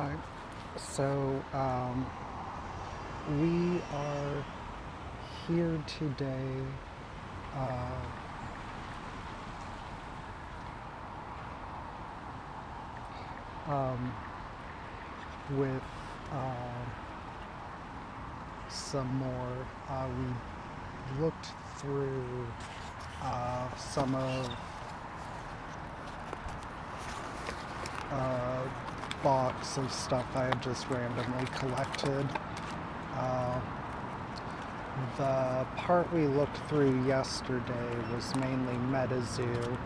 Hi. So, we are here today uh, um, with uh, some more. We looked through some of a box of stuff I had just randomly collected. Uh, the part we looked through yesterday was mainly MetaZoo.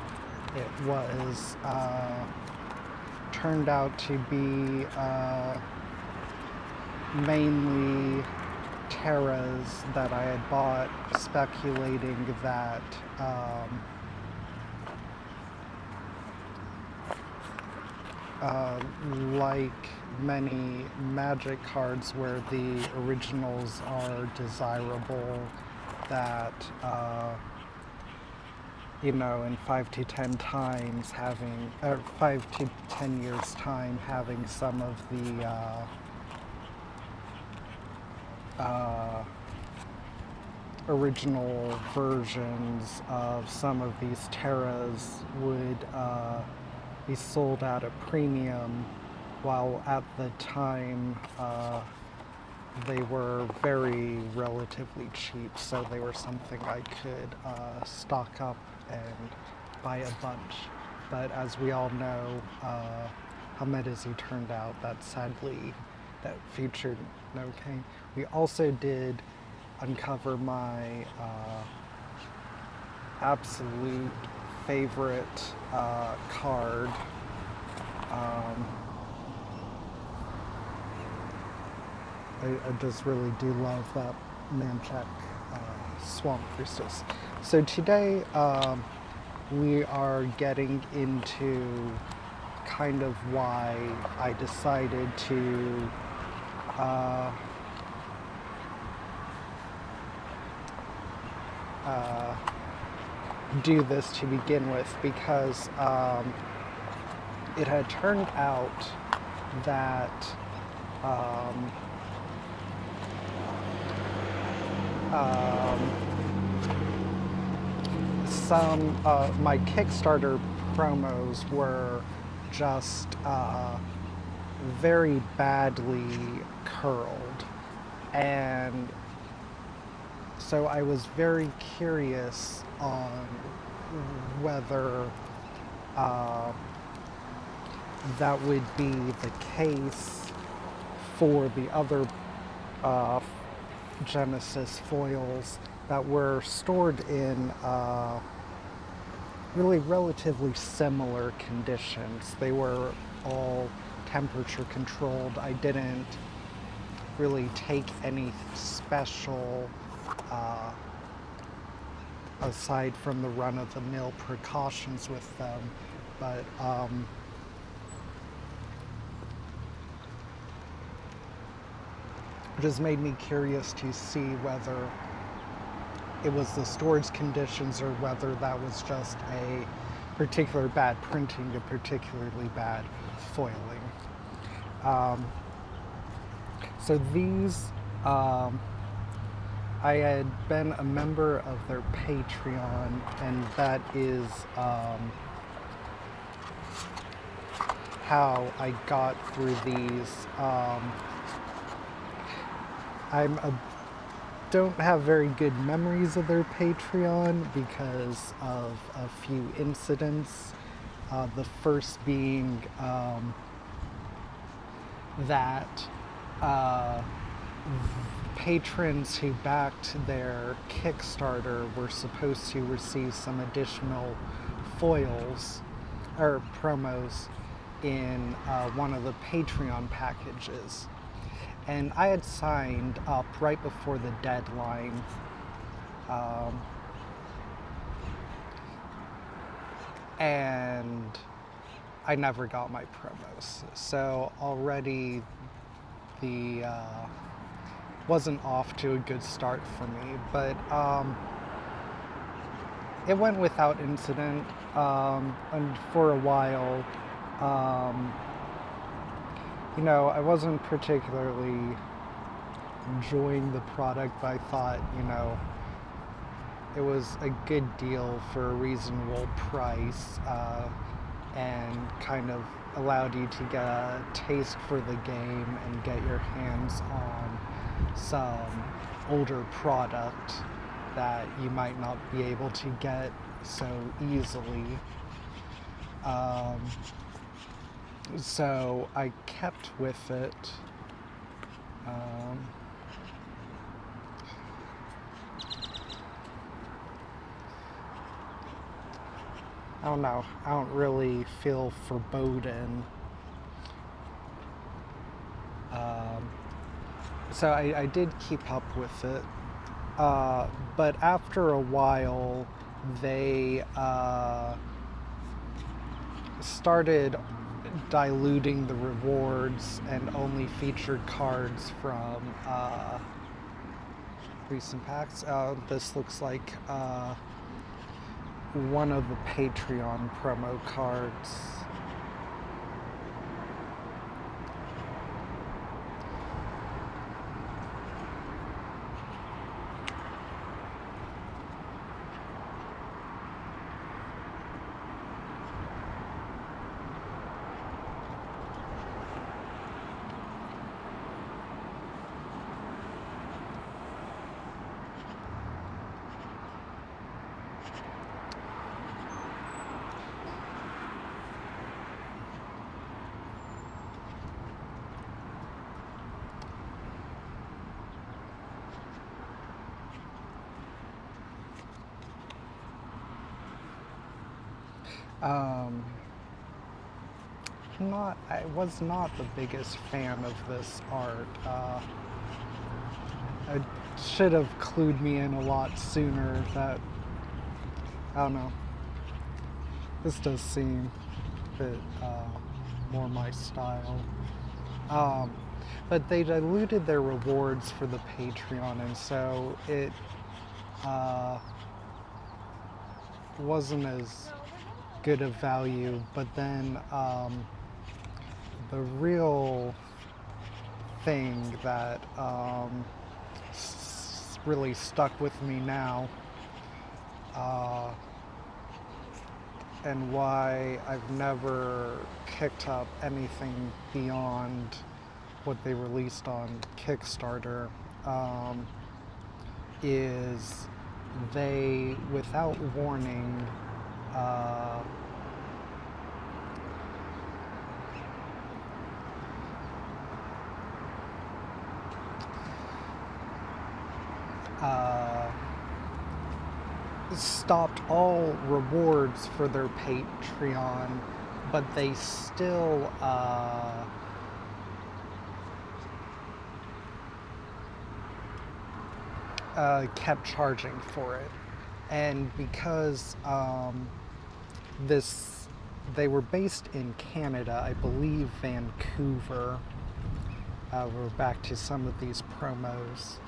It was turned out to be mainly Terras that I had bought, speculating that like many Magic cards where the originals are desirable, that in 5 to 10 times having, 5 to 10 years time, having some of the original versions of some of these Terras would be sold at a premium, while at the time they were very relatively cheap, so they were something I could stock up and buy a bunch. But as we all know, how MetaZoo turned out, that sadly, that featured no king. We also did uncover my absolute favorite card. I just really do love that Manchek Swamp Priestess. So today we are getting into kind of why I decided to do this to begin with, because it had turned out that some my Kickstarter promos were just very badly curled, and so I was very curious on whether that would be the case for the other Genesis foils that were stored in really relatively similar conditions. They were all temperature controlled. I didn't really take any special, aside from the run-of-the-mill precautions with them, but it just made me curious to see whether it was the storage conditions or whether that was just a particular bad printing, a particularly bad foiling. So these, I had been a member of their Patreon, and that is how I got through these. I'm a don't have very good memories of their Patreon because of a few incidents. The first being that patrons who backed their Kickstarter were supposed to receive some additional foils or promos in one of the Patreon packages. And I had signed up right before the deadline. And I never got my promos. So already the wasn't off to a good start for me. But it went without incident. And for a while, I wasn't particularly enjoying the product, but I thought, it was a good deal for a reasonable price, and kind of allowed you to get a taste for the game and get your hands on some older product that you might not be able to get so easily. Um, so I kept with it. Um, I don't know. I don't really feel foreboding. Um, so I did keep up with it. But after a while, they started diluting the rewards and only featured cards from recent packs. This looks like one of the Patreon promo cards. Um, I was not the biggest fan of this art. It should have clued me in a lot sooner that, I don't know, this does seem a bit more my style. Um, but they diluted their rewards for the Patreon, and so it uh, wasn't as good of value. But then the real thing that really stuck with me now, uh, and why I've never picked up anything beyond what they released on Kickstarter, is they, without warning, uh, stopped all rewards for their Patreon, but they still kept charging for it. And because this, they were based in Canada, I believe Vancouver. We're back to some of these promos.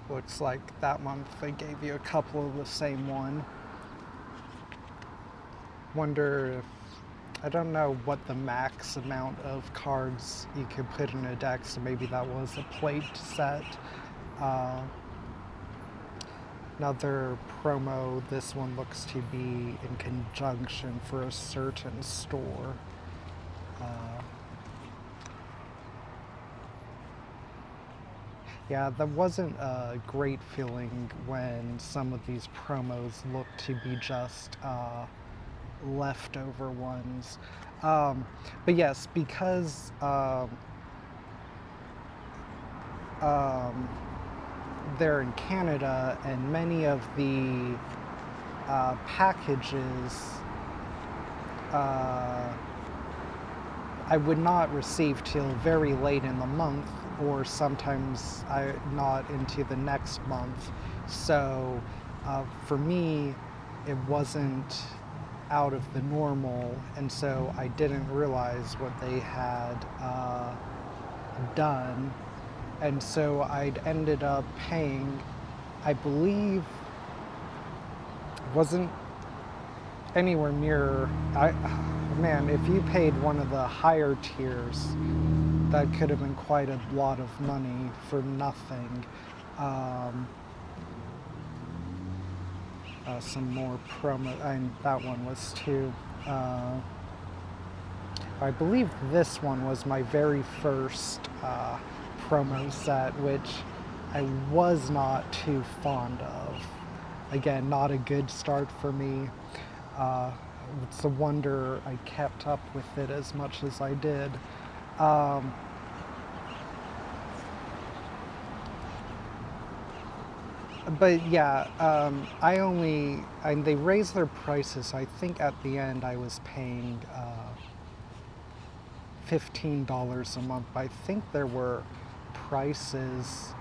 Looks like that month they gave you a couple of the same one. Wonder if, I don't know what the max amount of cards you could put in a deck, so maybe that was a plate set. Another promo, this one looks to be in conjunction for a certain store. Yeah, that wasn't a great feeling when some of these promos look to be just leftover ones. But yes, because they're in Canada and many of the packages I would not receive till very late in the month, or sometimes not into the next month. So for me, it wasn't out of the normal, and so I didn't realize what they had done. And so I'd ended up paying, I believe, wasn't anywhere near. Man, if you paid one of the higher tiers, that could have been quite a lot of money for nothing. Some more promo, and that one was too. I believe this one was my very first promo set, which I was not too fond of. Again, not a good start for me. It's a wonder I kept up with it as much as I did. But yeah, they raised their prices. I think at the end I was paying $15 a month. I think there were prices,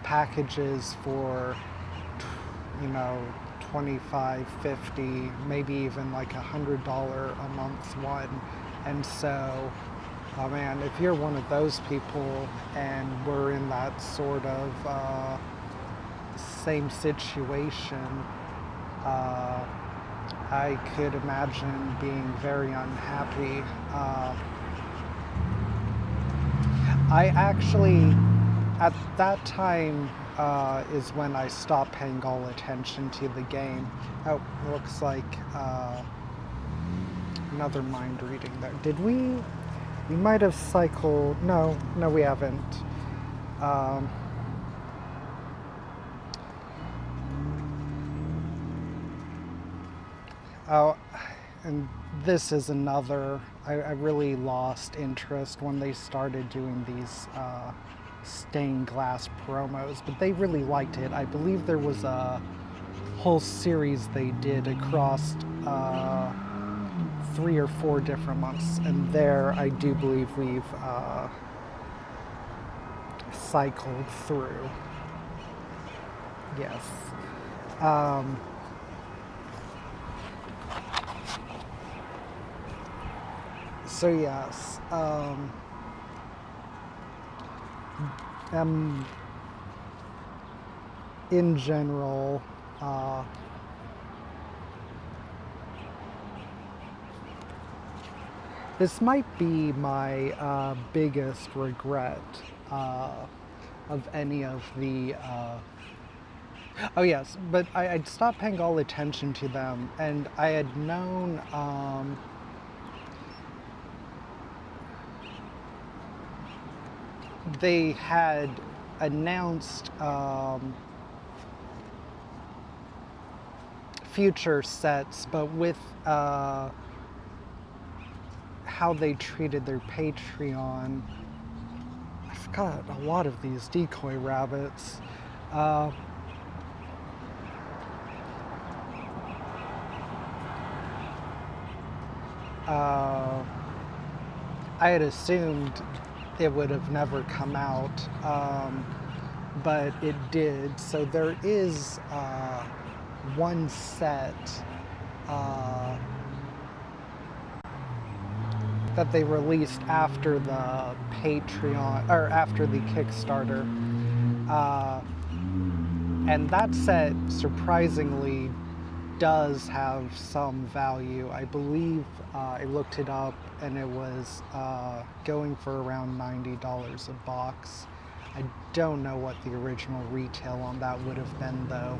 packages for, you know, 25, 50, maybe even like $100 a month one. And so, oh man, if you're one of those people and we're in that sort of same situation, I could imagine being very unhappy. I actually, at that time, is when I stopped paying all attention to the game. Oh, looks like another mind reading there. Did we? We might have cycled. No, we haven't. Oh, and this is another. I really lost interest when they started doing these stained glass promos, but they really liked it. I believe there was a whole series they did across 3 or 4 different months, and there I do believe we've cycled through. Yes. So yes, in general, this might be my biggest regret of any of the. Oh yes, but I'd stopped paying all attention to them, and I had known. They had announced future sets, but with how they treated their Patreon, I forgot a lot of these decoy rabbits. I had assumed it would have never come out, but it did. So there is one set that they released after the Patreon, or after the Kickstarter. And that set surprisingly does have some value. I believe I looked it up and it was going for around $90 a box. I don't know what the original retail on that would have been though.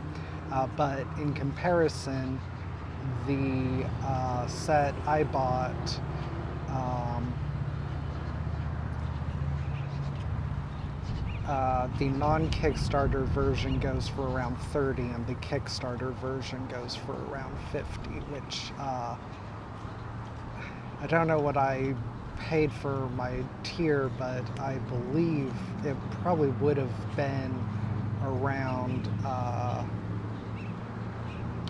But in comparison, the set I bought the non-Kickstarter version goes for around 30 and the Kickstarter version goes for around 50, which I don't know what I paid for my tier, but I believe it probably would have been around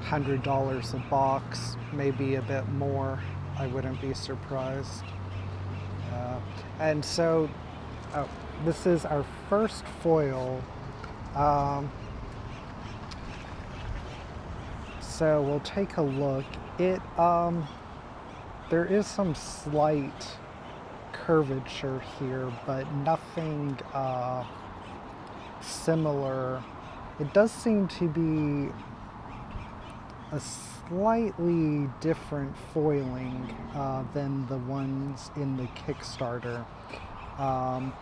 $100 a box, maybe a bit more. I wouldn't be surprised. And so, this is our first foil. So we'll take a look. There is some slight curvature here, but nothing similar. It does seem to be a slightly different foiling than the ones in the Kickstarter. Um,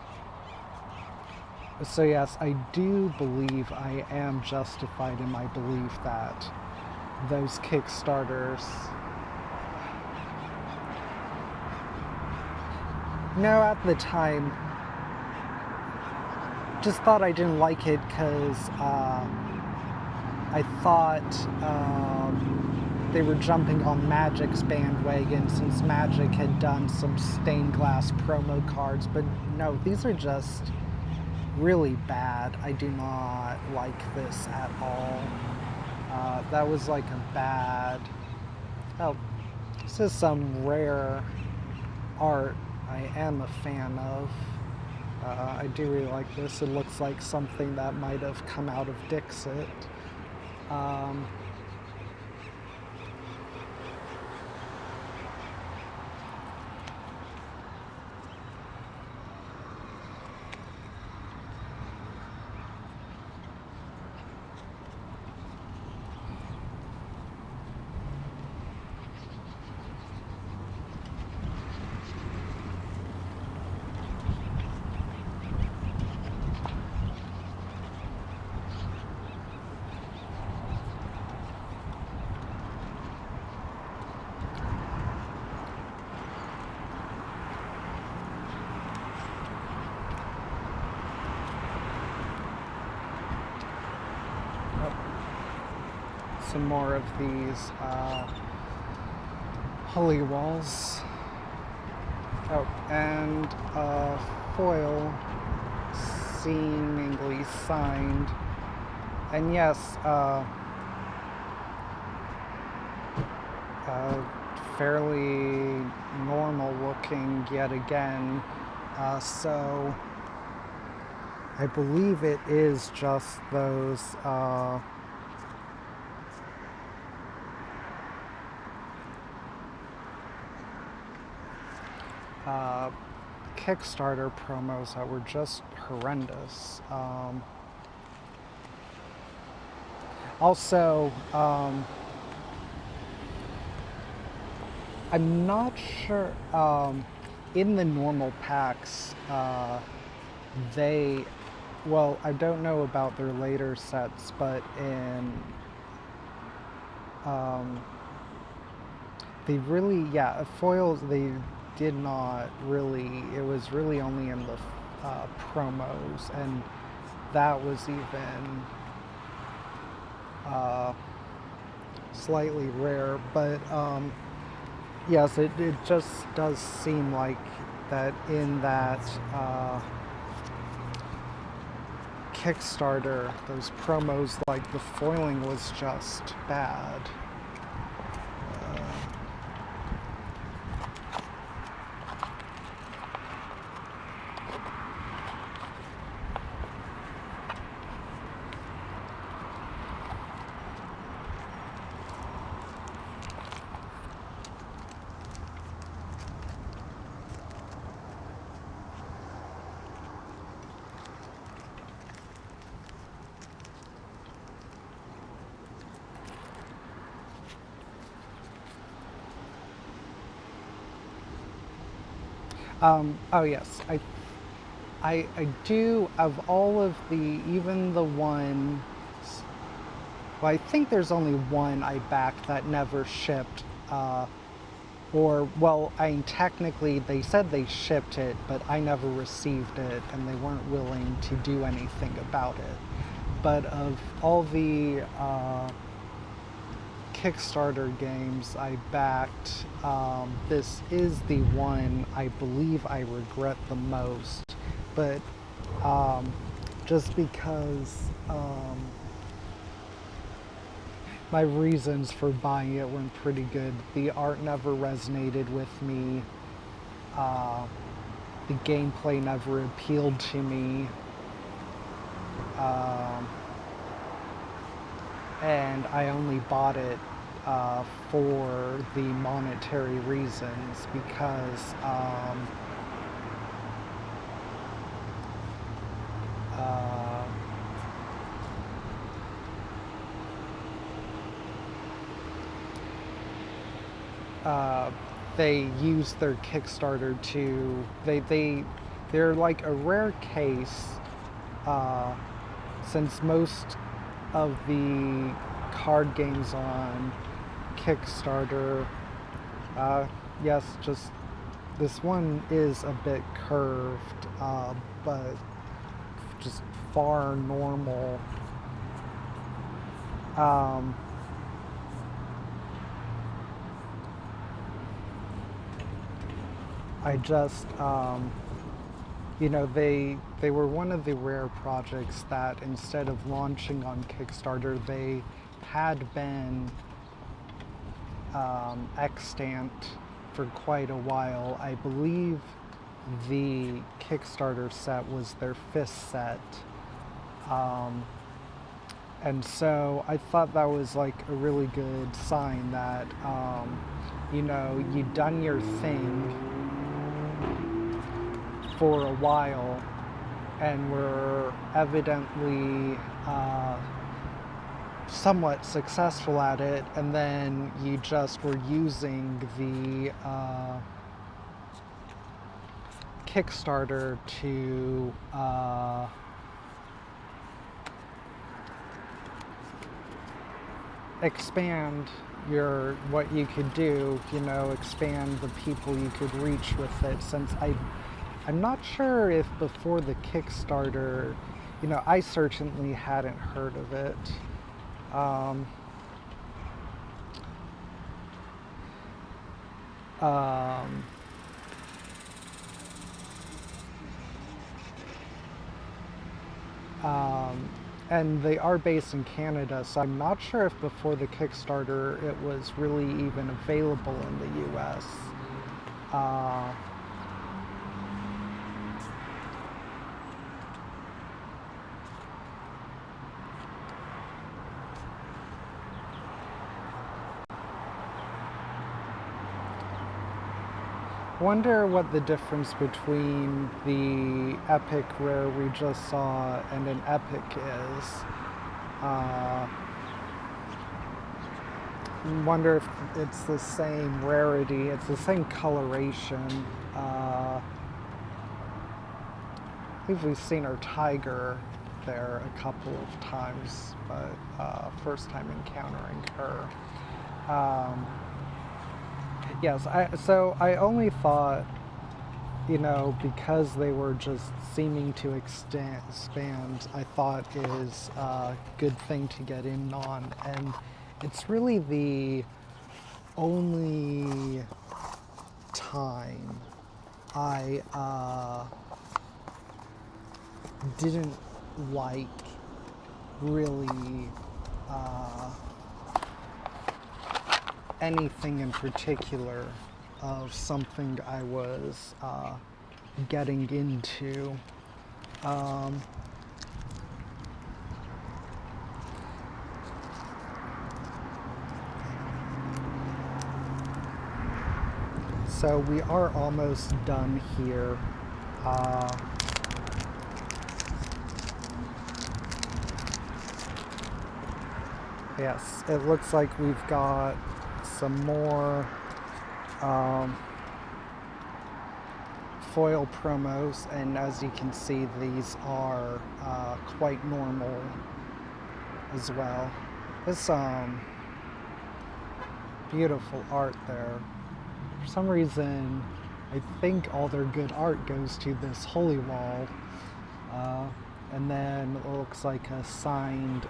so yes, I do believe I am justified in my belief that those Kickstarters... No, at the time, just thought I didn't like it because I thought they were jumping on Magic's bandwagon since Magic had done some stained glass promo cards, but no, these are just really bad. I do not like this at all. That was like a bad... Oh, this is some rare art I am a fan of. I do really like this. It looks like something that might have come out of Dixit. Um, some more of these holy walls. Oh, and foil seemingly signed. And yes, fairly normal looking yet again. So I believe it is just those Kickstarter promos that were just horrendous. Also, I'm not sure, in the normal packs, well, I don't know about their later sets, but in, they really, foils, they did not really, it was really only in the promos, and that was even slightly rare, but yes, it just does seem like that in that Kickstarter, those promos, like the foiling was just bad. Oh yes, I do, of all of the, even the ones, well, I think there's only one I backed that never shipped, well, technically they said they shipped it, but I never received it, and they weren't willing to do anything about it. But of all the Kickstarter games I backed, this is the one I believe I regret the most, but just because my reasons for buying it weren't pretty good. The art never resonated with me, the gameplay never appealed to me, and I only bought it for the monetary reasons, because uh, they use their Kickstarter to they're like a rare case, uh, since most of the card games on Kickstarter, uh, yes, just this one is a bit curved, but just far normal. Um, I just, they were one of the rare projects that instead of launching on Kickstarter, they had been extant for quite a while. I believe the Kickstarter set was their 5th set. And so I thought that was like a really good sign that, you'd done your thing for a while and were evidently somewhat successful at it, and then you just were using the Kickstarter to expand what you could do, expand the people you could reach with it. Since I'm not sure if before the Kickstarter, I certainly hadn't heard of it. Um, um, and they are based in Canada, so I'm not sure if before the Kickstarter it was really even available in the US. Wonder what the difference between the epic rare we just saw and an epic is. Wonder if it's the same rarity, it's the same coloration. I believe we've seen our tiger there a couple of times, but first time encountering her. Yes, so I only thought, because they were just seeming to expand, I thought is a good thing to get in on. And it's really the only time I didn't like really anything in particular of something I was getting into. So we are almost done here. Yes, it looks like we've got some more foil promos, and as you can see, these are quite normal as well. This beautiful art there. For some reason, I think all their good art goes to this holy wall, and then it looks like a signed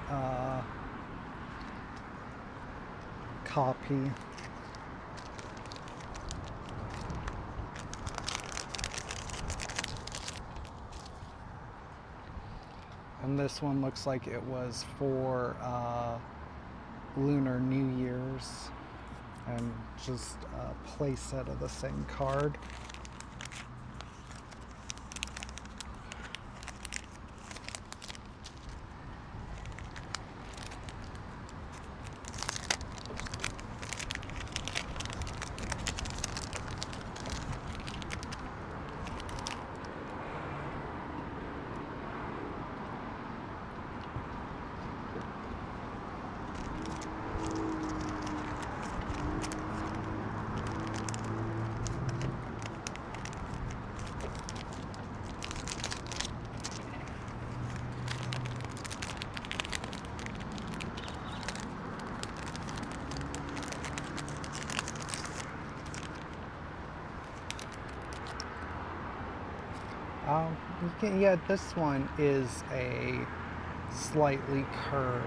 copy. And this one looks like it was for Lunar New Year's, and just a play set of the same card. Yeah, this one is a slightly curved.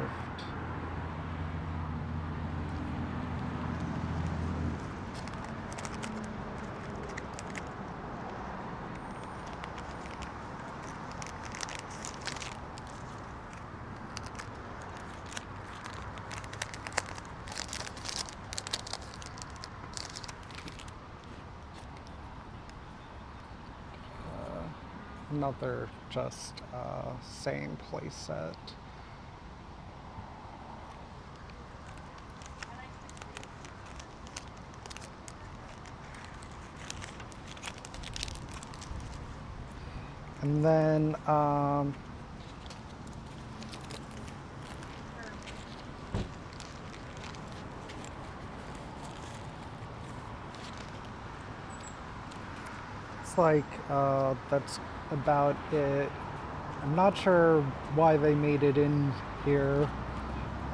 Another just same playset. And then it's like that's about it. I'm not sure why they made it in here.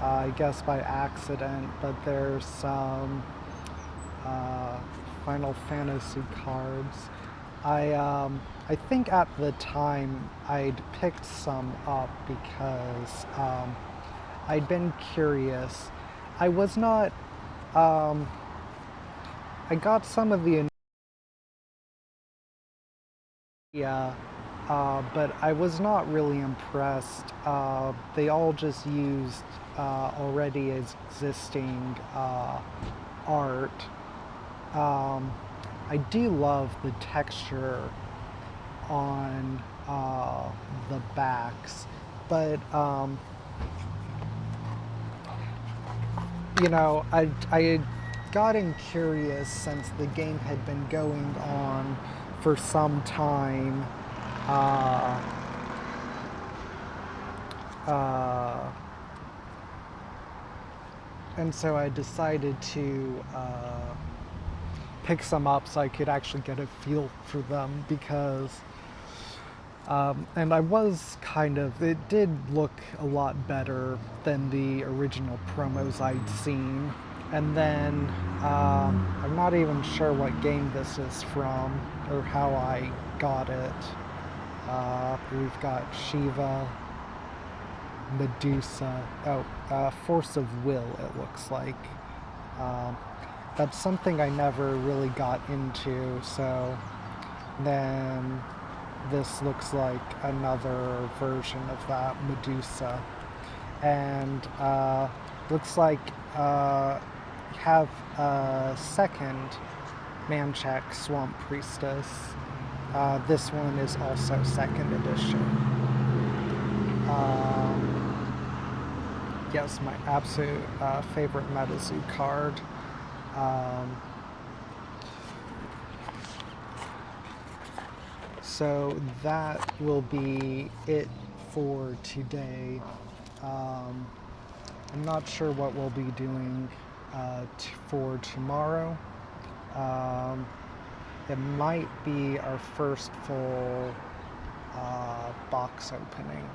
I guess by accident, but there's some uh, Final Fantasy cards. I think at the time I'd picked some up because I'd been curious. I was not. Um, I got some of the yeah, but I was not really impressed. They all just used already existing art. Um, I do love the texture on the backs, but I had gotten curious since the game had been going on for some time. Uh, uh, and so I decided to pick some up so I could actually get a feel for them because and I was it did look a lot better than the original promos I'd seen. And then I'm not even sure what game this is from or how I got it. We've got Shiva, Medusa, Force of Will, it looks like. Um, that's something I never really got into, so then this looks like another version of that, Medusa. And looks like have a second Manchac Swamp Priestess. This one is also second edition. Yes, my absolute favorite MetaZoo card. So that will be it for today. I'm not sure what we'll be doing for tomorrow. It might be our first full box opening.